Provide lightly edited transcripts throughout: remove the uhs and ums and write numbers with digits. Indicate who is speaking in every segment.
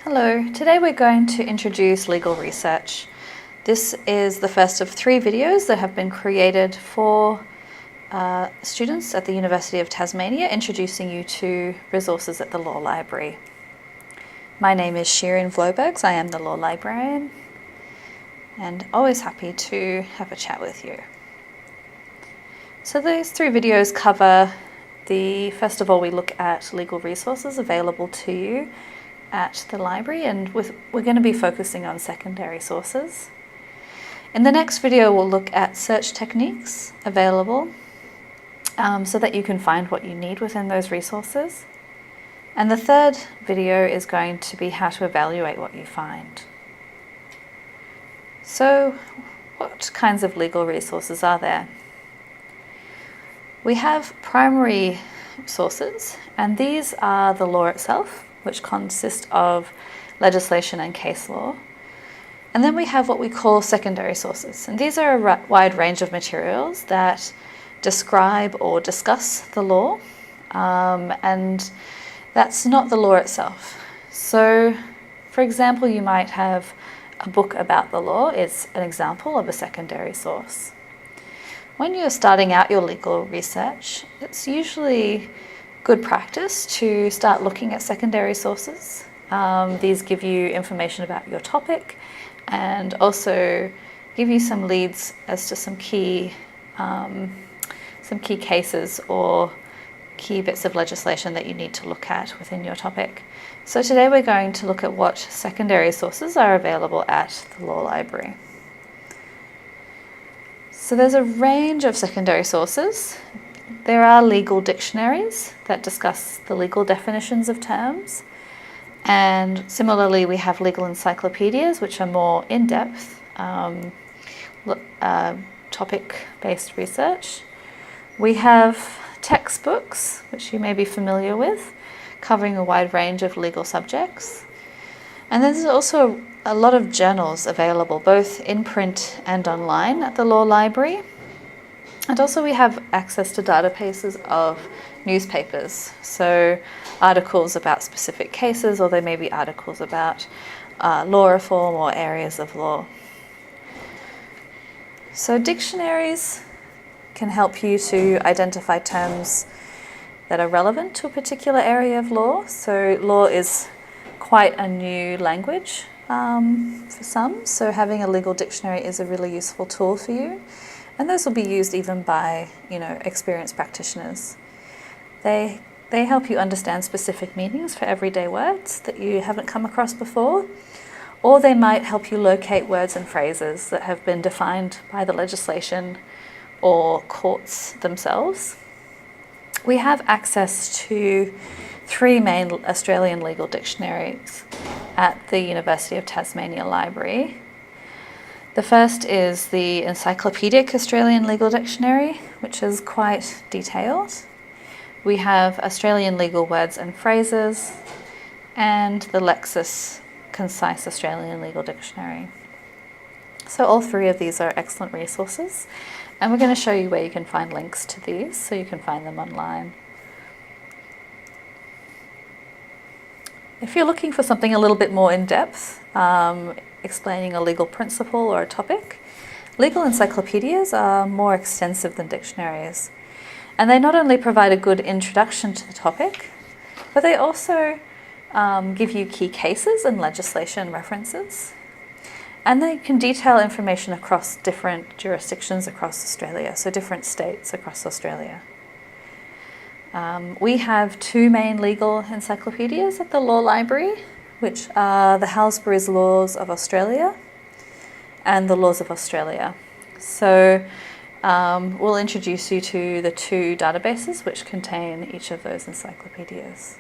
Speaker 1: Hello, today we're going to introduce legal research. This is the first of 3 videos that have been created for students at the University of Tasmania, introducing you to resources at the Law Library. My name is Shirin Vlobergs. I am the Law Librarian and always happy to have a chat with you. So these 3 videos cover first of all, we look at legal resources available to you at the library, and we're going to be focusing on secondary sources. In the next video, we'll look at search techniques available so that you can find what you need within those resources. And the third video is going to be how to evaluate what you find. So, what kinds of legal resources are there? We have primary sources, and these are the law itself, which consist of legislation and case law. And then we have what we call secondary sources. And these are a wide range of materials that describe or discuss the law, and that's not the law itself. So, for example, you might have a book about the law. It's an example of a secondary source. When you're starting out your legal research, it's usually good practice to start looking at secondary sources. These give you information about your topic and also give you some leads as to some key cases or key bits of legislation that you need to look at within your topic. So today we're going to look at what secondary sources are available at the Law Library. So there's a range of secondary sources. There are legal dictionaries that discuss the legal definitions of terms, and similarly we have legal encyclopedias, which are more in-depth topic-based research. We have textbooks, which you may be familiar with, covering a wide range of legal subjects. And there's also a lot of journals available, both in print and online at the Law Library. And also we have access to databases of newspapers, so articles about specific cases, or they may be articles about law reform or areas of law. So dictionaries can help you to identify terms that are relevant to a particular area of law. So law is quite a new language for some, so having a legal dictionary is a really useful tool for you. And those will be used even by, experienced practitioners. They help you understand specific meanings for everyday words that you haven't come across before, or they might help you locate words and phrases that have been defined by the legislation or courts themselves. We have access to 3 main Australian legal dictionaries at the University of Tasmania Library. The first is the Encyclopedic Australian Legal Dictionary, which is quite detailed. We have Australian Legal Words and Phrases, and the Lexis Concise Australian Legal Dictionary. So all 3 of these are excellent resources, and we're going to show you where you can find links to these so you can find them online. If you're looking for something a little bit more in-depth, explaining a legal principle or a topic, legal encyclopedias are more extensive than dictionaries. And they not only provide a good introduction to the topic, but they also give you key cases and legislation references. And they can detail information across different jurisdictions across Australia, so different states across Australia. We have 2 main legal encyclopedias at the Law Library, which are the Halsbury's Laws of Australia and the Laws of Australia. So we'll introduce you to the 2 databases which contain each of those encyclopedias.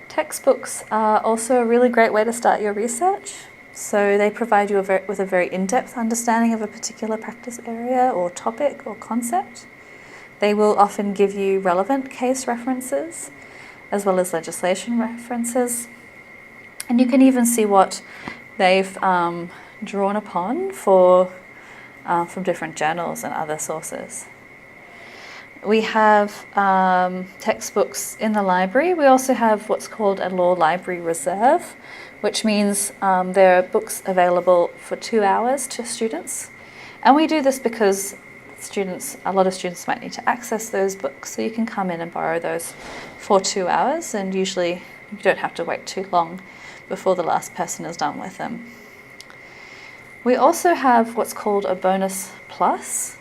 Speaker 1: Textbooks are also a really great way to start your research. So they provide you with a very in-depth understanding of a particular practice area or topic or concept. They will often give you relevant case references as well as legislation references. And you can even see what they've drawn upon from different journals and other sources. We have textbooks in the library. We also have what's called a Law Library Reserve, which means there are books available for 2 hours to students. And we do this because a lot of students might need to access those books, so you can come in and borrow those for 2 hours, and usually you don't have to wait too long before the last person is done with them. We also have what's called a Bonus Plus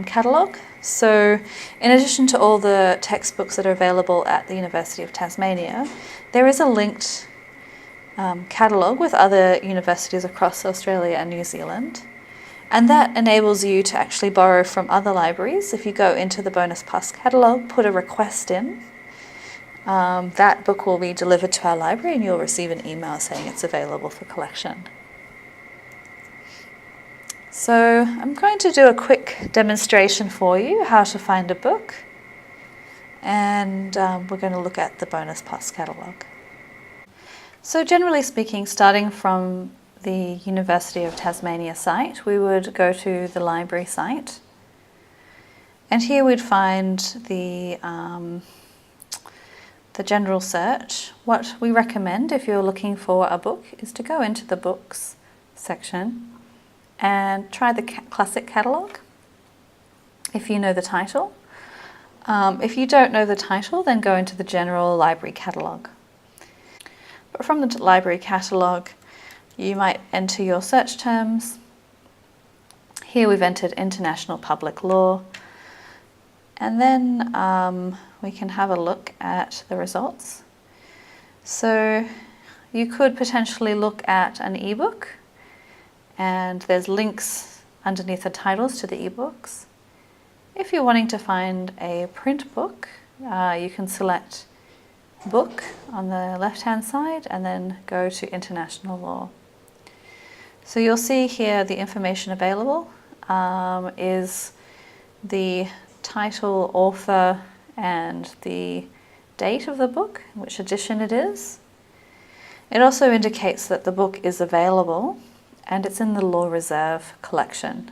Speaker 1: catalogue. So in addition to all the textbooks that are available at the University of Tasmania, there is a linked catalogue with other universities across Australia and New Zealand. And that enables you to actually borrow from other libraries. If you go into the Bonus Plus catalogue, put a request in, that book will be delivered to our library and you'll receive an email saying it's available for collection. So I'm going to do a quick demonstration for you how to find a book, and we're going to look at the Bonus Plus catalogue. So generally speaking, starting from the University of Tasmania site, we would go to the library site, and here we'd find the general search. What we recommend if you're looking for a book is to go into the books section and try the classic catalogue if you know the title. If you don't know the title, then go into the general library catalogue. But from the library catalogue, you might enter your search terms. Here we've entered international public law, and then we can have a look at the results. So you could potentially look at an ebook, and there's links underneath the titles to the ebooks. If you're wanting to find a print book, you can select book on the left-hand side and then go to international law. So you'll see here the information available is the title, author, and the date of the book, which edition it is. It also indicates that the book is available and it's in the Law Reserve collection.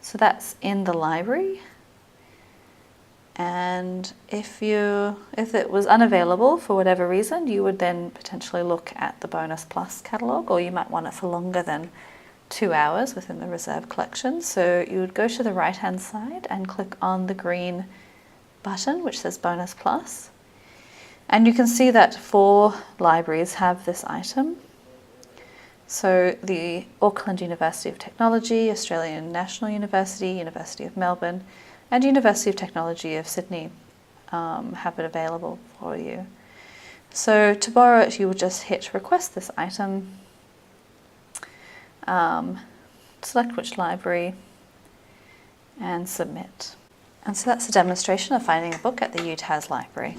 Speaker 1: So that's in the library. And if it was unavailable for whatever reason, you would then potentially look at the Bonus Plus catalogue, or you might want it for longer than 2 hours within the Reserve collection. So you would go to the right-hand side and click on the green button which says Bonus Plus. And you can see that 4 libraries have this item. So the Auckland University of Technology, Australian National University, University of Melbourne, and University of Technology of Sydney have it available for you. So to borrow it, you will just hit request this item, select which library, and submit. And so that's a demonstration of finding a book at the UTAS library.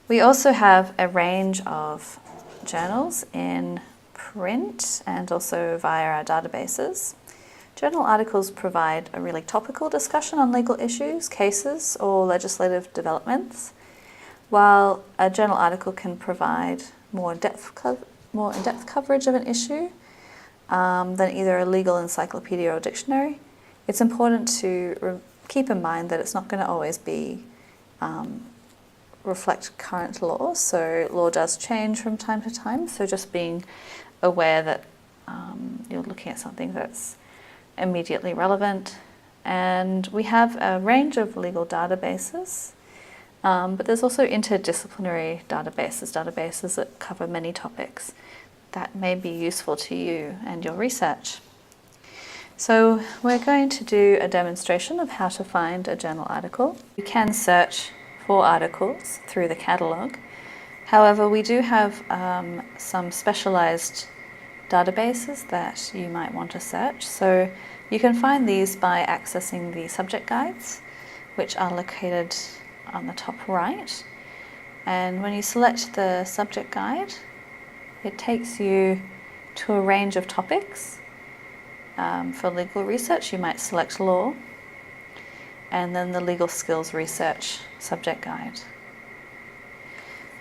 Speaker 1: We also have a range of journals in print and also via our databases. Journal articles provide a really topical discussion on legal issues, cases, or legislative developments, while a journal article can provide more in-depth coverage of an issue than either a legal encyclopedia or dictionary. It's important to keep in mind that it's not going to always be reflect current law, so law does change from time to time, so just being aware that you're looking at something that's immediately relevant. And we have a range of legal databases, but there's also interdisciplinary databases that cover many topics that may be useful to you and your research. So we're going to do a demonstration of how to find a journal article. You can search for articles through the catalogue. However, we do have some specialised databases that you might want to search. So you can find these by accessing the subject guides, which are located on the top right. And when you select the subject guide, it takes you to a range of topics. For legal research, you might select law, and then the legal skills research subject guide.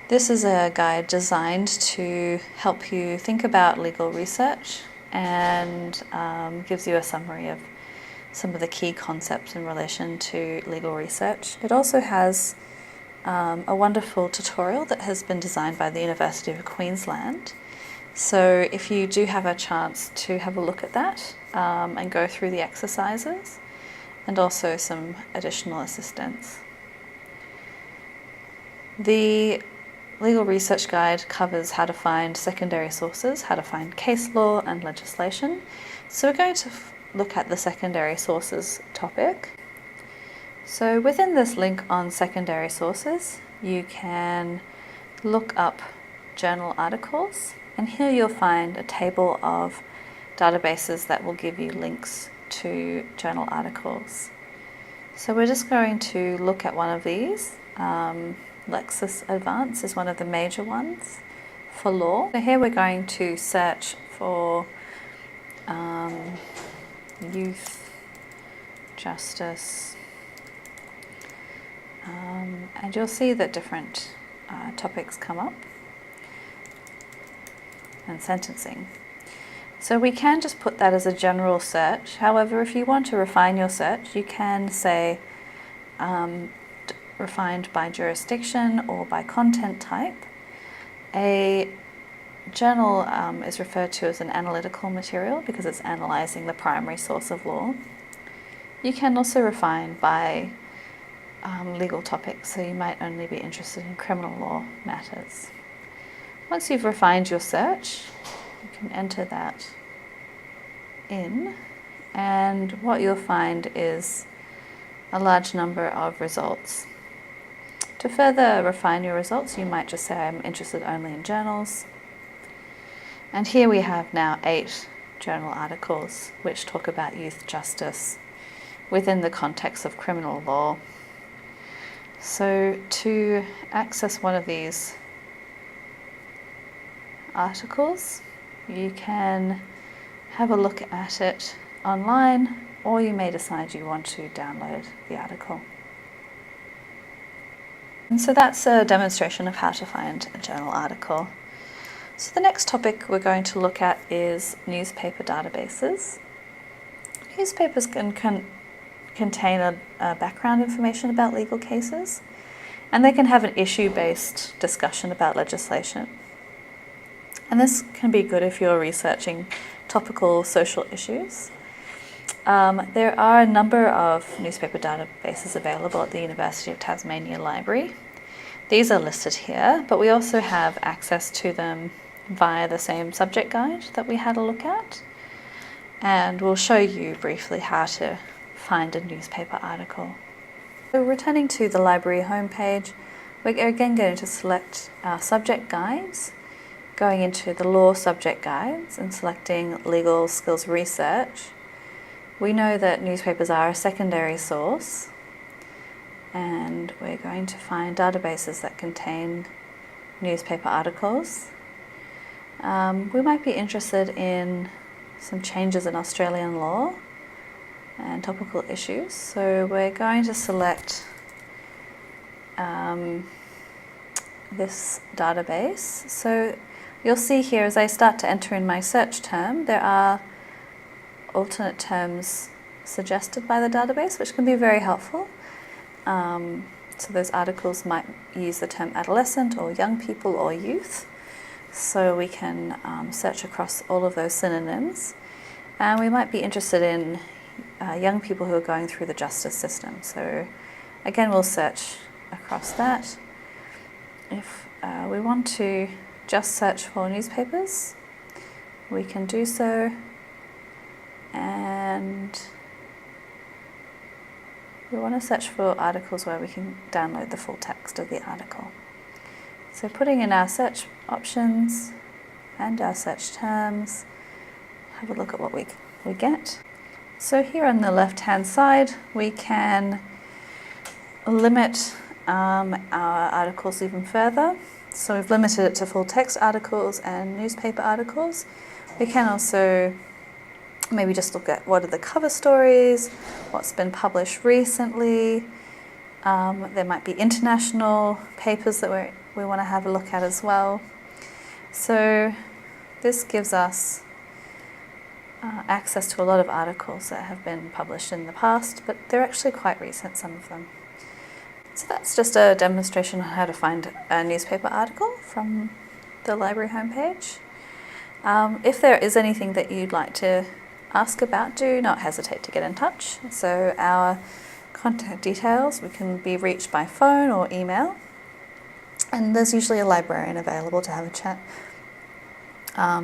Speaker 1: This is a guide designed to help you think about legal research and gives you a summary of some of the key concepts in relation to legal research. It also has a wonderful tutorial that has been designed by the University of Queensland. So if you do have a chance to have a look at that and go through the exercises, and also some additional assistance. The Legal Research Guide covers how to find secondary sources, how to find case law and legislation. So we're going to look at the secondary sources topic. So within this link on secondary sources, you can look up journal articles, and here you'll find a table of databases that will give you links to journal articles. So we're just going to look at one of these. Lexis Advance is one of the major ones for law. So here we're going to search for youth justice, and you'll see that different topics come up, and sentencing. So we can just put that as a general search. However, if you want to refine your search, you can say refined by jurisdiction or by content type. A journal is referred to as an analytical material because it's analysing the primary source of law. You can also refine by legal topics, so you might only be interested in criminal law matters. Once you've refined your search, you can enter that in, and what you'll find is a large number of results. To further refine your results, you might just say, I'm interested only in journals. And here we have now 8 journal articles which talk about youth justice within the context of criminal law. So to access one of these articles, you can have a look at it online, or you may decide you want to download the article. And so that's a demonstration of how to find a journal article. So the next topic we're going to look at is newspaper databases. Newspapers can contain a background information about legal cases, and they can have an issue-based discussion about legislation. And this can be good if you're researching topical social issues. There are a number of newspaper databases available at the University of Tasmania Library. These are listed here, but we also have access to them via the same subject guide that we had a look at. And we'll show you briefly how to find a newspaper article. So returning to the library homepage, we're again going to select our subject guides, going into the law subject guides and selecting legal skills research. We know that newspapers are a secondary source, and we're going to find databases that contain newspaper articles. We might be interested in some changes in Australian law and topical issues, so we're going to select this database. So you'll see here as I start to enter in my search term, there are alternate terms suggested by the database, which can be very helpful. So those articles might use the term adolescent or young people or youth. So we can search across all of those synonyms. And we might be interested in young people who are going through the justice system. So again, we'll search across that. If we want to just search for newspapers, we can do so. And we want to search for articles where we can download the full text of the article. So putting in our search options and our search terms, have a look at what we get. So here on the left-hand side, we can limit our articles even further. So we've limited it to full text articles and newspaper articles. We can also maybe just look at what are the cover stories, what's been published recently. There might be international papers that we want to have a look at as well. So this gives us access to a lot of articles that have been published in the past, but they're actually quite recent, some of them. So that's just a demonstration on how to find a newspaper article from the library homepage. If there is anything that you'd like to ask about, do not hesitate to get in touch. So our contact details, we can be reached by phone or email, and there's usually a librarian available to have a chat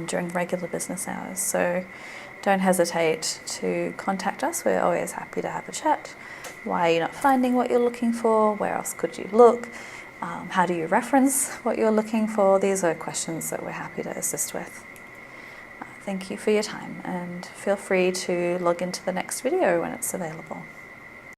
Speaker 1: during regular business hours. So don't hesitate to contact us. We're always happy to have a chat. Why are you not finding what you're looking for? Where else could you look? How do you reference what you're looking for? These are questions that we're happy to assist with. Thank you for your time, and feel free to log into the next video when it's available.